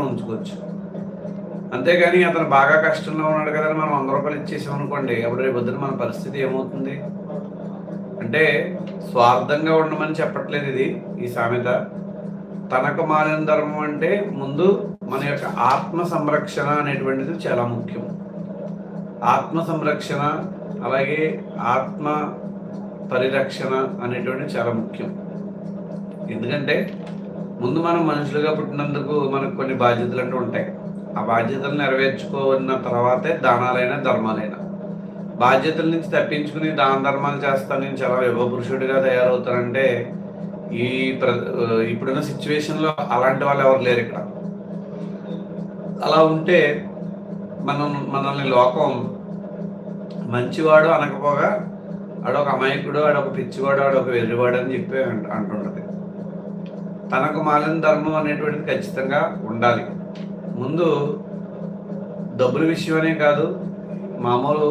మనం ఉంచుకోవచ్చు. అంతేగాని అతను బాగా కష్టంలో ఉన్నాడు కదా అని మనం రూ. 100 ఇచ్చేసామనుకోండి, అప్పుడు రేపు పొద్దున మన పరిస్థితి ఏమవుతుంది? అంటే స్వార్థంగా ఉండమని చెప్పట్లేదు ఇది, ఈ సామెత. తనకు మాలిన ధర్మం అంటే ముందు మన యొక్క ఆత్మ సంరక్షణ అనేటువంటిది చాలా ముఖ్యం. ఆత్మ సంరక్షణ, అలాగే ఆత్మ పరిరక్షణ అనేటువంటిది చాలా ముఖ్యం. ఎందుకంటే ముందు మనం మనుషులుగా పుట్టినందుకు మనకు కొన్ని బాధ్యతలు అంటూ ఉంటాయి. ఆ బాధ్యతలు నెరవేర్చుకున్న తర్వాతే దానాలైనా ధర్మాలైనా. బాధ్యతల నుంచి తప్పించుకుని దాన ధర్మాలు చేస్తాను, నేను చాలా యుగపురుషుడిగా తయారవుతానంటే ఈ ఇప్పుడున్న సిచ్యువేషన్లో అలాంటి వాళ్ళు ఎవరు లేరు ఇక్కడ. అలా ఉంటే మనల్ని లోకం మంచివాడు అనకపోగా ఆడొక అమాయకుడు, ఆడొక పిచ్చివాడు, ఆడొక వెర్రివాడు అని చెప్పి అంటుంటది. తనకు మాలిన ధర్మం అనేటువంటిది ఖచ్చితంగా ఉండాలి. ముందు డబ్బుల విషయమనే కాదు, మామూలు